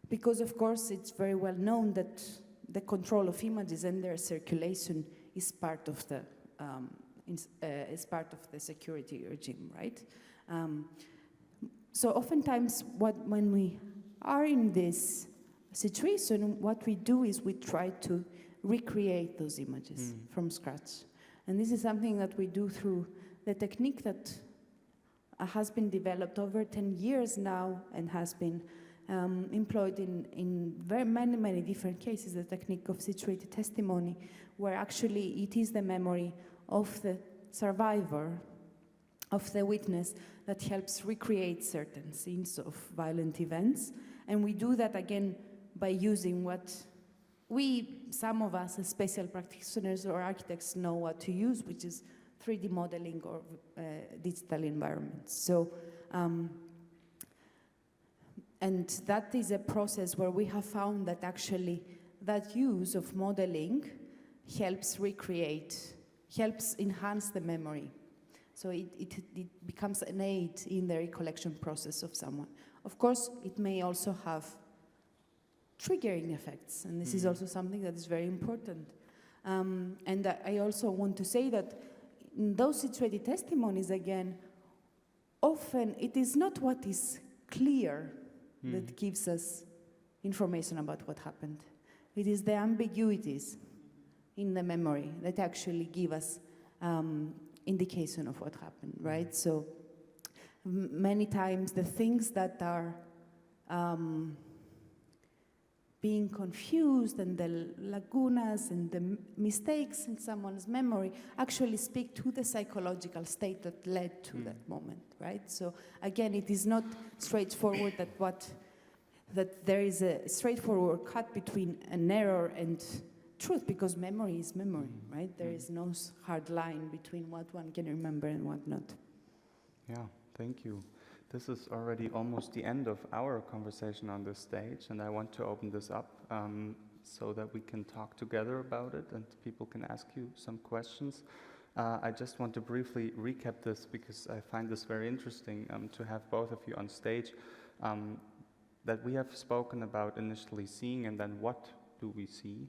because, of course, it's very well known that the control of images and their circulation is part of the security regime, right? So oftentimes, when we are in this situation, what we do is we try to recreate those images from scratch. And this is something that we do through the technique that has been developed over 10 years now and has been employed in very many different cases, the technique of situated testimony, where actually it is the memory of the survivor, of the witness, that helps recreate certain scenes of violent events. And we do that again by using what some of us as special practitioners or architects know what to use, which is 3D modeling or digital environments. So, and that is a process where we have found that actually that use of modeling helps recreate, helps enhance the memory. So it becomes an aid in the recollection process of someone. Of course, it may also have triggering effects, and this is also something that is very important. And I also want to say that in those situated testimonies, again, often it is not what is clear that gives us information about what happened. It is the ambiguities in the memory that actually give us indication of what happened, right? So many times the things that are being confused and the lagunas and the mistakes in someone's memory actually speak to the psychological state that led to that moment, right? So again, it is not straightforward that there is a straightforward cut between an error and truth, because memory is memory, right? There is no hard line between what one can remember and what not. Yeah, thank you. This is already almost the end of our conversation on this stage, and I want to open this up so that we can talk together about it and people can ask you some questions. I just want to briefly recap this because I find this very interesting to have both of you on stage. That we have spoken about initially seeing and then what do we see.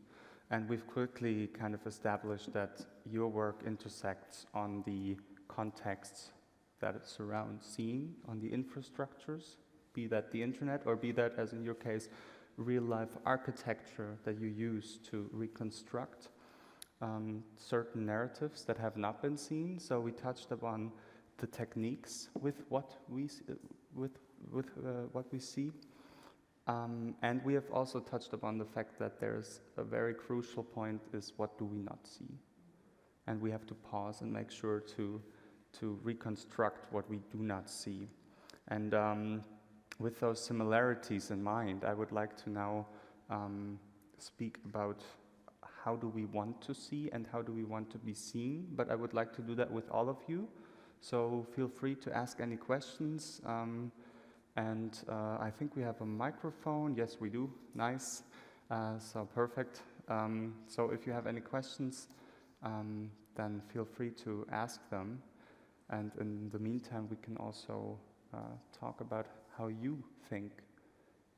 And we've quickly kind of established that your work intersects on the contexts that it surrounds seeing, on the infrastructures, be that the internet or be that, as in your case, real-life architecture that you use to reconstruct certain narratives that have not been seen. So we touched upon the techniques with what we see. And we have also touched upon the fact that there's a very crucial point is what do we not see? And we have to pause and make sure to reconstruct what we do not see. And with those similarities in mind, I would like to now speak about how do we want to see and how do we want to be seen, but I would like to do that with all of you. So feel free to ask any questions. And I think we have a microphone. Yes, we do. Nice. So perfect. So if you have any questions, then feel free to ask them. And in the meantime, we can also talk about how you think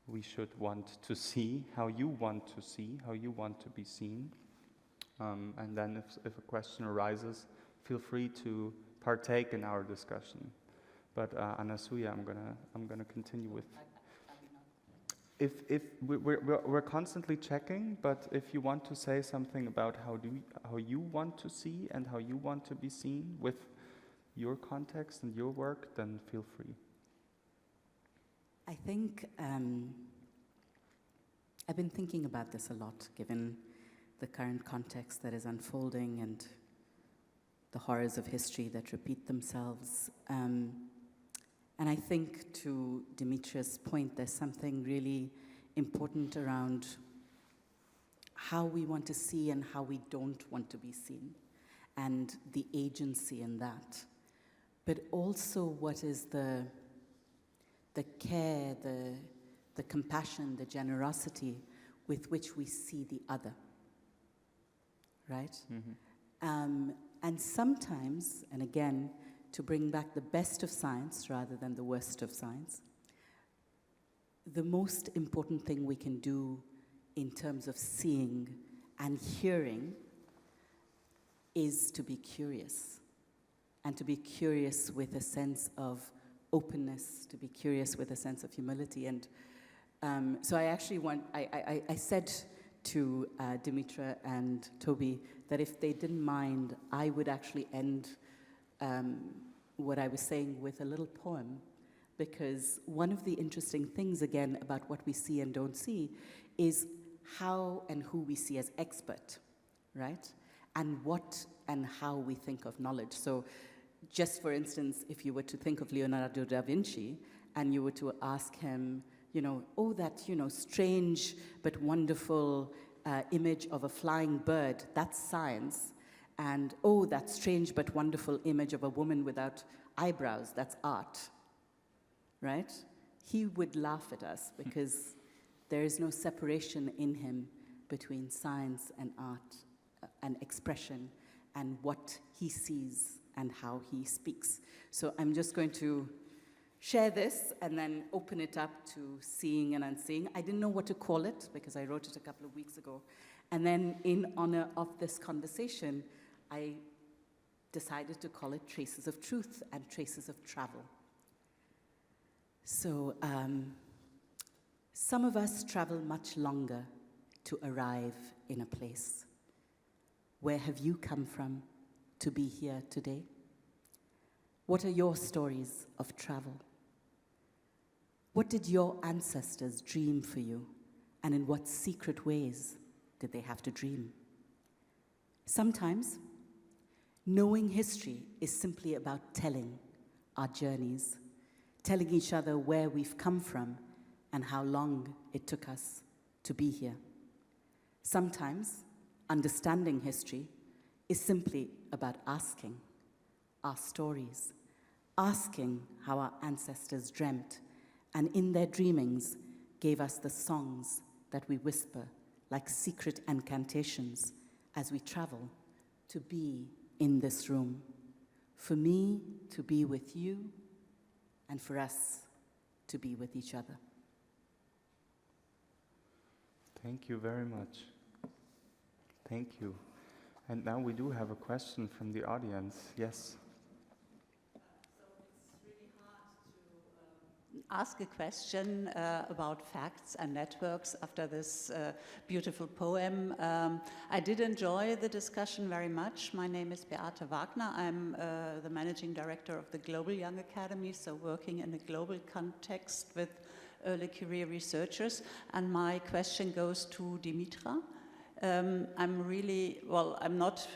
we should want to see, how you want to see, how you want to be seen. And then if a question arises, feel free to partake in our discussion. But Anasuya, I'm gonna continue with. If we're constantly checking, but if you want to say something about how you want to see and how you want to be seen with your context and your work, then feel free. I think I've been thinking about this a lot, given the current context that is unfolding and the horrors of history that repeat themselves. And I think, to Dimitra's point, there's something really important around how we want to see and how we don't want to be seen, and the agency in that. But also what is the care, the compassion, the generosity with which we see the other, right? Mm-hmm. And sometimes, and again, to bring back the best of science rather than the worst of science, the most important thing we can do in terms of seeing and hearing is to be curious, and to be curious with a sense of openness, to be curious with a sense of humility. And so I actually I said to Dimitra and Toby that if they didn't mind, I would actually end what I was saying with a little poem, because one of the interesting things, again, about what we see and don't see is how and who we see as expert, right? And what and how we think of knowledge. So just for instance, if you were to think of Leonardo da Vinci and you were to ask him, oh, that, strange but wonderful image of a flying bird, that's science. And, oh, that strange but wonderful image of a woman without eyebrows, that's art, right? He would laugh at us because there is no separation in him between science and art and expression and what he sees and how he speaks. So I'm just going to share this and then open it up to seeing and unseeing. I didn't know what to call it because I wrote it a couple of weeks ago. And then in honor of this conversation, I decided to call it Traces of Truth and Traces of Travel. So some of us travel much longer to arrive in a place. Where have you come from to be here today? What are your stories of travel? What did your ancestors dream for you, and in what secret ways did they have to dream? Sometimes, knowing history is simply about telling our journeys, telling each other where we've come from and how long it took us to be here. Sometimes, understanding history is simply about asking our stories, asking how our ancestors dreamt, and in their dreamings gave us the songs that we whisper like secret incantations as we travel to be in this room, for me to be with you, and for us to be with each other. Thank you very much. Thank you. And now we do have a question from the audience. Yes. Ask a question about facts and networks after this beautiful poem. I did enjoy the discussion very much. My name is Beate Wagner. I'm the managing director of the Global Young Academy, so working in a global context with early career researchers. And my question goes to Dimitra. I'm not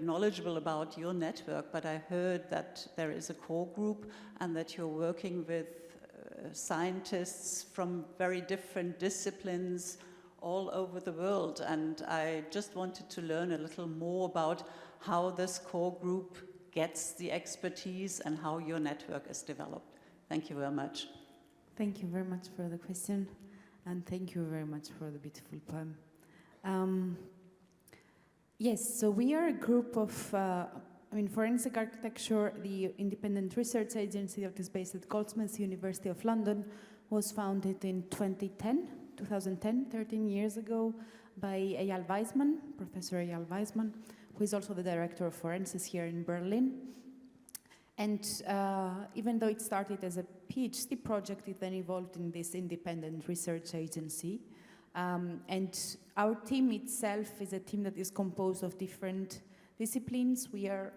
knowledgeable about your network, but I heard that there is a core group and that you're working with scientists from very different disciplines all over the world. And I just wanted to learn a little more about how this core group gets the expertise and how your network is developed. Thank you very much. Thank you very much for the question, and thank you very much for the beautiful poem. Yes, so we are a group of, Forensic Architecture, the independent research agency that is based at Goldsmiths, University of London, was founded in 2010, 13 years ago, by Eyal Weizman, Professor Eyal Weizman, who is also the director of forensics here in Berlin. And even though it started as a PhD project, it then evolved in this independent research agency. And our team itself is a team that is composed of different disciplines. There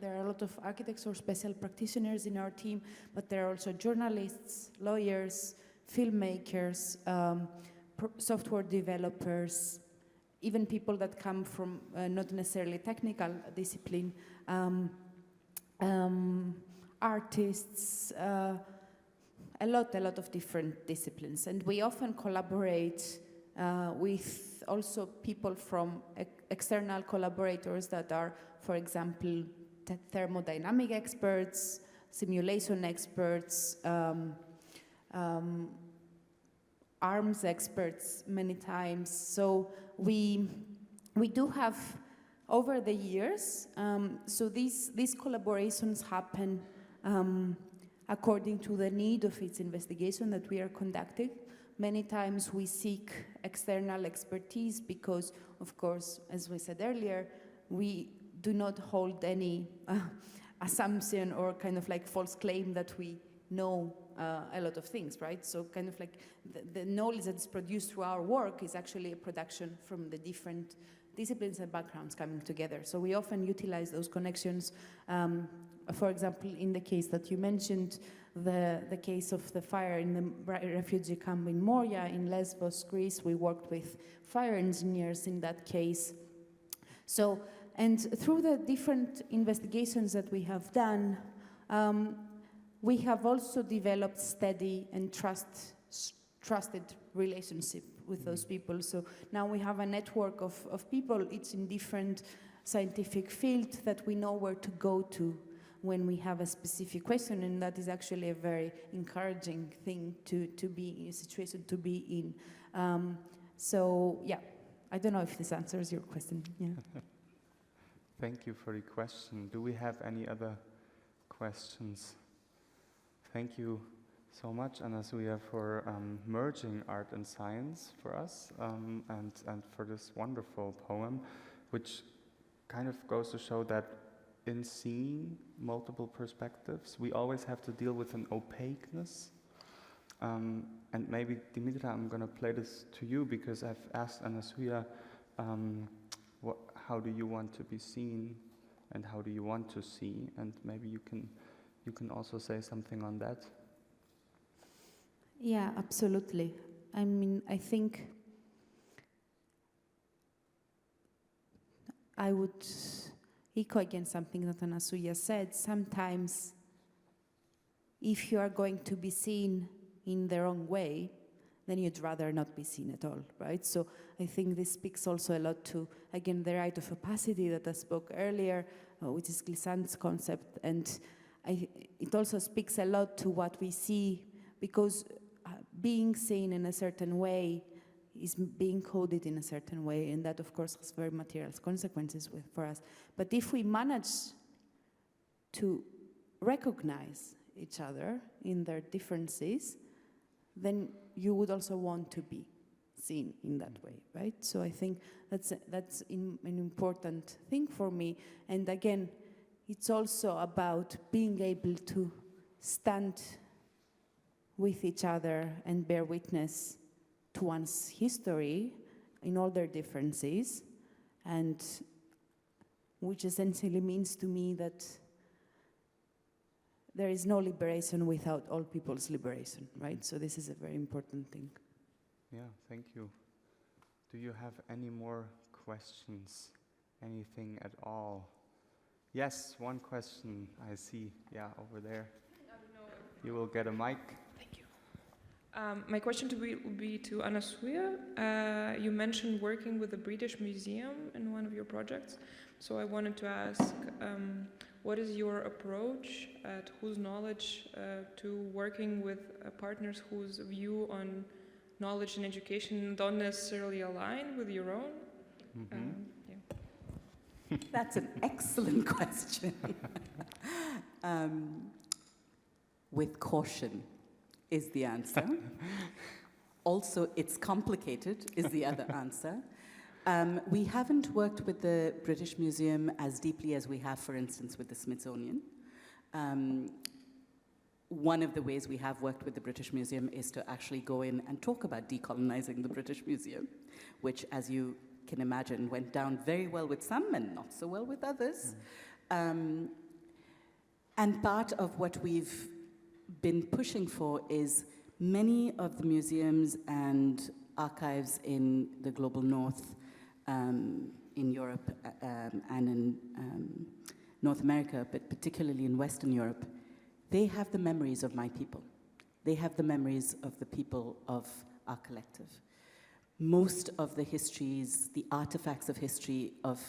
are a lot of architects or special practitioners in our team, but there are also journalists, lawyers, filmmakers, software developers, even people that come from not necessarily technical discipline, artists, a lot of different disciplines. And we often collaborate with also people from external collaborators that are, for example, thermodynamic experts, simulation experts, arms experts many times. So we do have over the years, so these collaborations happen according to the need of its investigation that we are conducting. Many times we seek external expertise because, of course, as we said earlier, we do not hold any assumption or kind of like false claim that we know a lot of things, right? So kind of like the knowledge that's produced through our work is actually a production from the different disciplines and backgrounds coming together. So we often utilize those connections. For example, in the case that you mentioned, the case of the fire in the refugee camp in Moria in Lesbos, Greece, we worked with fire engineers in that case. So, and through the different investigations that we have done, we have also developed steady and trusted relationship with those people. So now we have a network of people, each in different scientific fields, that we know where to go to when we have a specific question, and that is actually a very encouraging thing to be in, a situation to be in. So yeah, I don't know if this answers your question. Yeah. Thank you for the question. Do we have any other questions? Thank you so much, Anasuya, for merging art and science for us, and for this wonderful poem, which kind of goes to show that in seeing multiple perspectives, we always have to deal with an opaqueness. And maybe, Dimitra, I'm going to play this to you because I've asked Anasuya, how do you want to be seen and how do you want to see? And maybe you can also say something on that. Yeah, absolutely. I mean, I think I would echo again something that Anasuya said. Sometimes, if you are going to be seen in the wrong way, then you'd rather not be seen at all, right? So I think this speaks also a lot to, again, the right of opacity that I spoke earlier, which is Glissant's concept. And it also speaks a lot to what we see, because being seen in a certain way is being coded in a certain way, and that, of course, has very material consequences for us. But if we manage to recognize each other in their differences, then you would also want to be seen in that way, right? So I think that's an important thing for me. And again, it's also about being able to stand with each other and bear witness to one's history in all their differences, and which essentially means to me that there is no liberation without all people's liberation, right? So this is a very important thing. Yeah, thank you. Do you have any more questions? Anything at all? Yes, one question I see, yeah, over there. You will get a mic. Thank you. My question would be to Anasuya. You mentioned working with the British Museum in one of your projects. So I wanted to ask, what is your approach at Whose Knowledge to working with partners whose view on knowledge and education don't necessarily align with your own? Mm-hmm. Yeah. That's an excellent question. With caution is the answer. Also, it's complicated is the other answer. We haven't worked with the British Museum as deeply as we have, for instance, with the Smithsonian. One of the ways we have worked with the British Museum is to actually go in and talk about decolonizing the British Museum, which, as you can imagine, went down very well with some and not so well with others. And part of what we've been pushing for is many of the museums and archives in the global north, in Europe and in North America, but particularly in Western Europe, they have the memories of my people. They have the memories of the people of our collective. Most of the histories, the artifacts of history of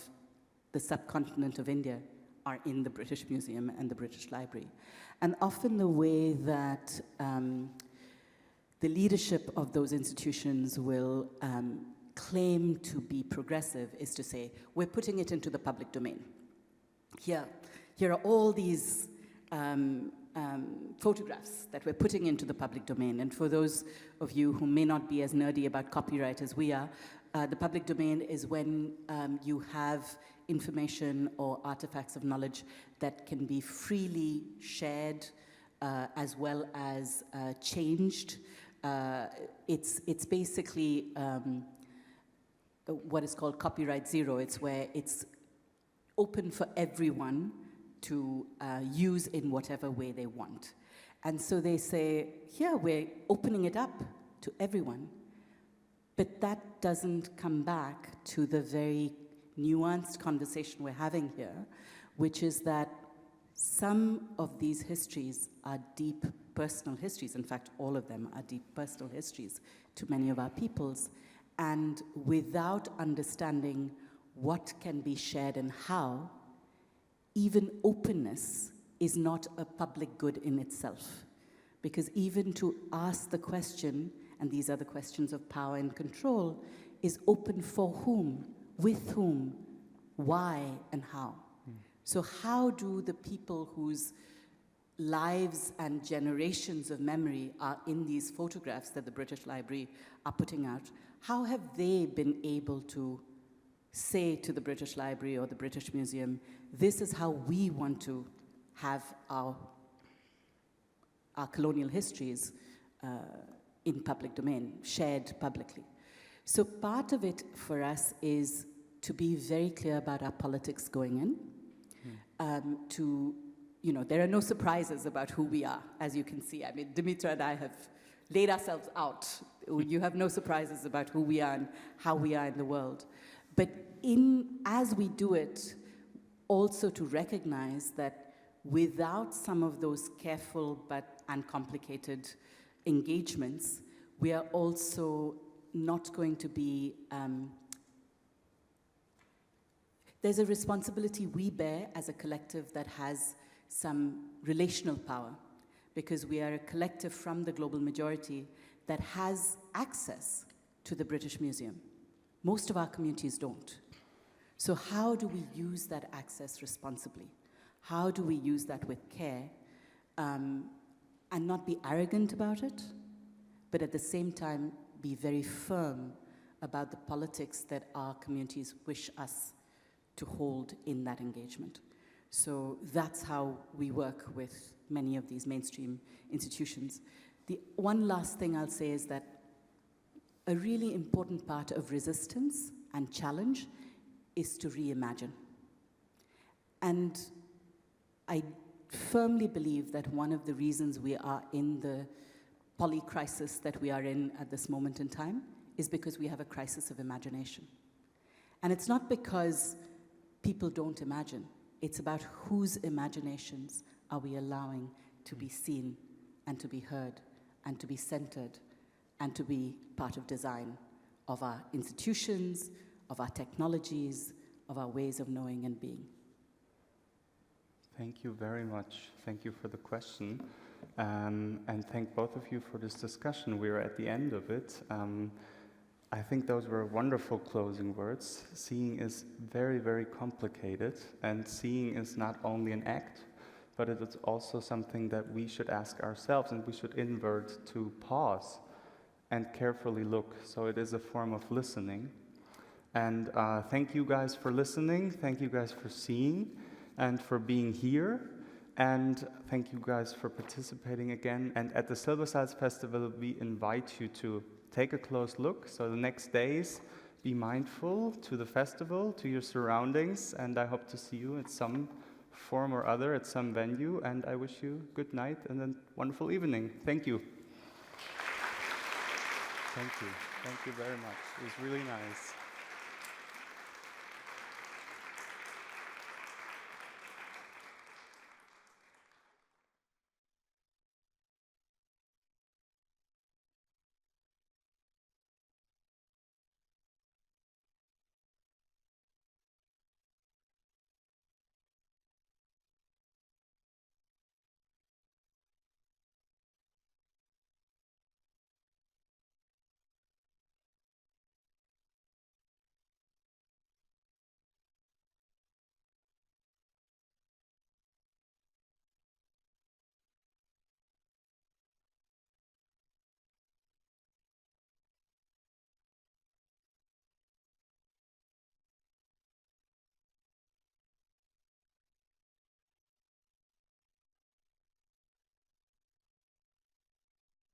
the subcontinent of India are in the British Museum and the British Library. And often the way that the leadership of those institutions will claim to be progressive is to say, we're putting it into the public domain. Here are all these photographs that we're putting into the public domain. And for those of you who may not be as nerdy about copyright as we are, The public domain is when you have information or artifacts of knowledge that can be freely shared as well as changed. It's basically what is called copyright zero. It's where it's open for everyone to use in whatever way they want. And so they say, yeah, we're opening it up to everyone. But that doesn't come back to the very nuanced conversation we're having here, which is that some of these histories are deep personal histories. In fact, all of them are deep personal histories to many of our peoples. And without understanding what can be shared and how, even openness is not a public good in itself. Because even to ask the question, and these are the questions of power and control, is open for whom, with whom, why, and how. So how do the people whose lives and generations of memory are in these photographs that the British Library are putting out, how have they been able to say to the British Library or the British Museum, this is how we want to have our colonial histories in public domain, shared publicly. So part of it for us is to be very clear about our politics going in, there are no surprises about who we are, as you can see. I mean, Dimitra and I have laid ourselves out. You have no surprises about who we are and how we are in the world. But as we do it, also to recognize that without some of those careful but uncomplicated engagements, we are also not going to be, there's a responsibility we bear as a collective that has some relational power, because we are a collective from the global majority that has access to the British Museum. Most of our communities don't. So how do we use that access responsibly? How do we use that with care and not be arrogant about it, but at the same time be very firm about the politics that our communities wish us to hold in that engagement? So that's how we work with many of these mainstream institutions. The one last thing I'll say is that a really important part of resistance and challenge is to reimagine. And I firmly believe that one of the reasons we are in the poly-crisis that we are in at this moment in time is because we have a crisis of imagination. And it's not because people don't imagine. It's about whose imaginations are we allowing to be seen and to be heard and to be centered and to be part of design of our institutions, of our technologies, of our ways of knowing and being. Thank you very much. Thank you for the question. And thank both of you for this discussion. We're at the end of it. I think those were wonderful closing words. Seeing is very, very complicated, and seeing is not only an act, but it is also something that we should ask ourselves, and we should invert to pause and carefully look. So it is a form of listening. And thank you guys for listening. Thank you guys for seeing and for being here. And thank you guys for participating again. And at the Silbersalz Festival, we invite you to take a close look. So the next days, be mindful to the festival, to your surroundings, and I hope to see you at some form or other, at some venue, and I wish you good night and a wonderful evening. Thank you. Thank you. Thank you very much. It was really nice.